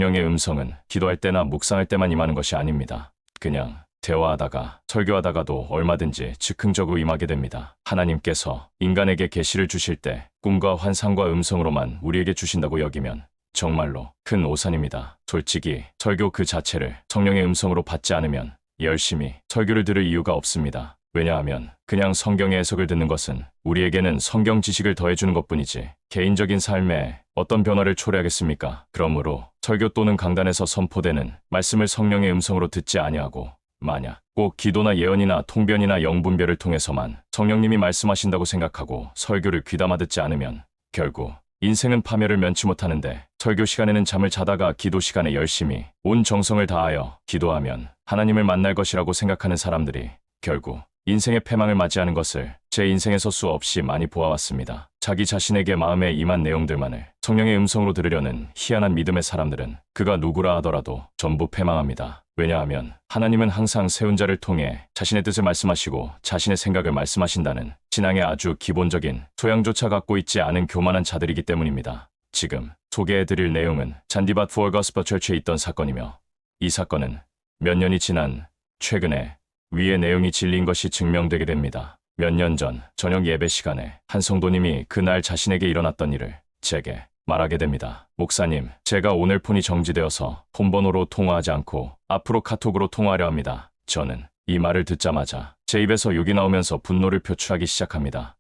성령의 음성은 기도할 때나 묵상할 때만 임하는 것이 아닙니다. 그냥 대화하다가 설교하다가도 얼마든지 즉흥적으로 임하게 됩니다. 하나님께서 인간에게 계시를 주실 때 꿈과 환상과 음성으로만 우리에게 주신다고 여기면 정말로 큰 오산입니다. 솔직히 설교 그 자체를 성령의 음성으로 받지 않으면 열심히 설교를 들을 이유가 없습니다. 왜냐하면 그냥 성경의 해석을 듣는 것은 우리에게는 성경 지식을 더해주는 것뿐이지 개인적인 삶에 어떤 변화를 초래하겠습니까? 그러므로 설교 또는 강단에서 선포되는 말씀을 성령의 음성으로 듣지 아니하고 만약 꼭 기도나 예언이나 통변이나 영분별을 통해서만 성령님이 말씀하신다고 생각하고 설교를 귀담아 듣지 않으면 결국 인생은 파멸을 면치 못하는데, 설교 시간에는 잠을 자다가 기도 시간에 열심히 온 정성을 다하여 기도하면 하나님을 만날 것이라고 생각하는 사람들이 결국 인생의 패망을 맞이하는 것을 제 인생에서 수없이 많이 보아왔습니다. 자기 자신에게 마음에 임한 내용들만을 성령의 음성으로 들으려는 희한한 믿음의 사람들은 그가 누구라 하더라도 전부 패망합니다. 왜냐하면 하나님은 항상 세운 자를 통해 자신의 뜻을 말씀하시고 자신의 생각을 말씀하신다는 신앙의 아주 기본적인 소양조차 갖고 있지 않은 교만한 자들이기 때문입니다. 지금 소개해드릴 내용은 잔디밭 푸어 거스퍼 처치에 있던 사건이며, 이 사건은 몇 년이 지난 최근에 위의 내용이 진리인 것이 증명되게 됩니다. 몇 년 전 저녁 예배 시간에 한 성도님이 그날 자신에게 일어났던 일을 제게 말하게 됩니다. 목사님, 제가 오늘 폰이 정지되어서 폰번호로 통화하지 않고 앞으로 카톡으로 통화하려 합니다. 저는 이 말을 듣자마자 제 입에서 욕이 나오면서 분노를 표출하기 시작합니다.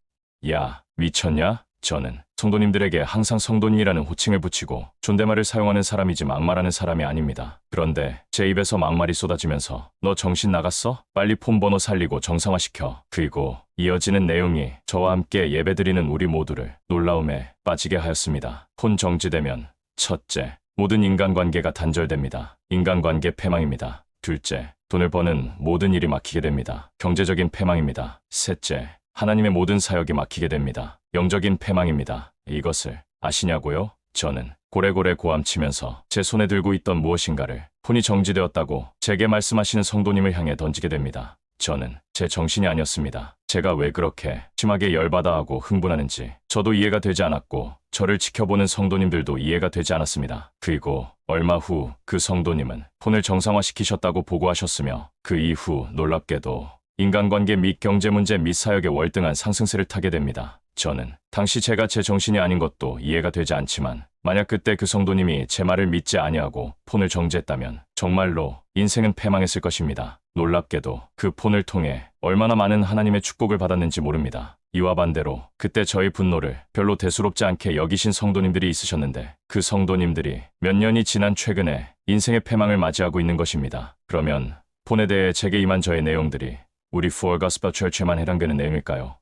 야, 미쳤냐? 저는 성도님들에게 항상 성도님이라는 호칭을 붙이고 존댓말을 사용하는 사람이지 막말하는 사람이 아닙니다. 그런데 제 입에서 막말이 쏟아지면서 너 정신 나갔어? 빨리 폰번호 살리고 정상화시켜. 그리고 이어지는 내용이 저와 함께 예배드리는 우리 모두를 놀라움에 빠지게 하였습니다. 폰 정지되면 첫째, 모든 인간관계가 단절됩니다. 인간관계 패망입니다. 둘째, 돈을 버는 모든 일이 막히게 됩니다. 경제적인 패망입니다. 셋째, 하나님의 모든 사역이 막히게 됩니다. 영적인 패망입니다. 이것을 아시냐고요? 저는 고래고래 고함치면서 제 손에 들고 있던 무엇인가를 폰이 정지되었다고 제게 말씀하시는 성도님을 향해 던지게 됩니다. 저는 제 정신이 아니었습니다. 제가 왜 그렇게 심하게 열받아하고 흥분하는지 저도 이해가 되지 않았고 저를 지켜보는 성도님들도 이해가 되지 않았습니다. 그리고 얼마 후 그 성도님은 폰을 정상화시키셨다고 보고하셨으며 그 이후 놀랍게도 인간관계 및 경제 문제 및 사역의 월등한 상승세를 타게 됩니다. 저는 당시 제가 제 정신이 아닌 것도 이해가 되지 않지만 만약 그때 그 성도님이 제 말을 믿지 아니하고 폰을 정지했다면 정말로 인생은 패망했을 것입니다. 놀랍게도 그 폰을 통해 얼마나 많은 하나님의 축복을 받았는지 모릅니다. 이와 반대로 그때 저의 분노를 별로 대수롭지 않게 여기신 성도님들이 있으셨는데 그 성도님들이 몇 년이 지난 최근에 인생의 패망을 맞이하고 있는 것입니다. 그러면 폰에 대해 제게 임한 저의 내용들이 우리 푸어 거스퍼 처치에만 해당되는 내용일까요?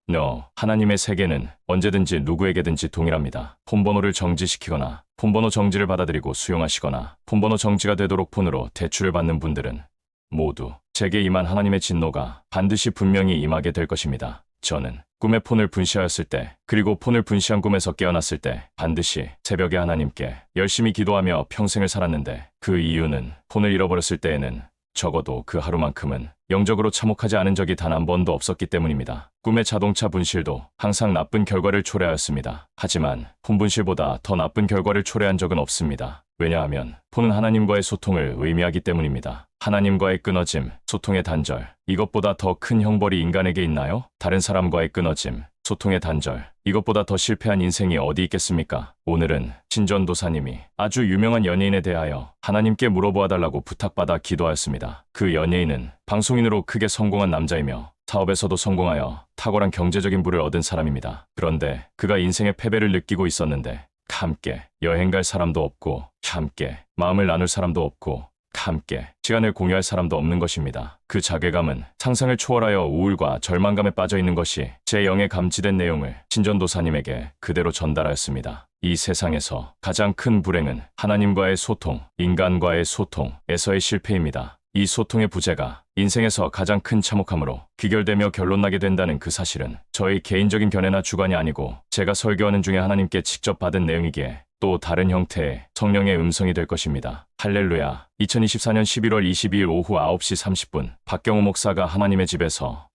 No, 하나님의 세계는 언제든지 누구에게든지 동일합니다. 폰번호를 정지시키거나 폰번호 정지를 받아들이고 수용하시거나 폰번호 정지가 되도록 폰으로 대출을 받는 분들은 모두 제게 임한 하나님의 진노가 반드시 분명히 임하게 될 것입니다. 저는 꿈에 폰을 분시하였을 때, 그리고 폰을 분시한 꿈에서 깨어났을 때 반드시 새벽에 하나님께 열심히 기도하며 평생을 살았는데, 그 이유는 폰을 잃어버렸을 때에는 적어도 그 하루만큼은 영적으로 참혹하지 않은 적이 단 한 번도 없었기 때문입니다. 꿈의 자동차 분실도 항상 나쁜 결과를 초래하였습니다. 하지만 폰 분실보다 더 나쁜 결과를 초래한 적은 없습니다. 왜냐하면 폰은 하나님과의 소통을 의미하기 때문입니다. 하나님과의 끊어짐, 소통의 단절, 이것보다 더 큰 형벌이 인간에게 있나요? 다른 사람과의 끊어짐, 소통의 단절, 이것보다 더 실패한 인생이 어디 있겠습니까? 오늘은 신전도사님이 아주 유명한 연예인에 대하여 하나님께 물어보아달라고 부탁받아 기도하였습니다. 그 연예인은 방송인으로 크게 성공한 남자이며 사업에서도 성공하여 탁월한 경제적인 부를 얻은 사람입니다. 그런데 그가 인생의 패배를 느끼고 있었는데 함께 여행 갈 사람도 없고 함께 마음을 나눌 사람도 없고 함께 시간을 공유할 사람도 없는 것입니다. 그 자괴감은 상상을 초월하여 우울과 절망감에 빠져 있는 것이 제 영에 감지된 내용을 신전도사님에게 그대로 전달하였습니다. 이 세상에서 가장 큰 불행은 하나님과의 소통, 인간과의 소통에서의 실패입니다. 이 소통의 부재가 인생에서 가장 큰 참혹함으로 귀결되며 결론나게 된다는 그 사실은 저의 개인적인 견해나 주관이 아니고 제가 설교하는 중에 하나님께 직접 받은 내용이기에 또 다른 형태의 성령의 음성이 될 것입니다. 할렐루야. 2024년 11월 22일 오후 9시 30분 박경호 목사가 하나님의 집에서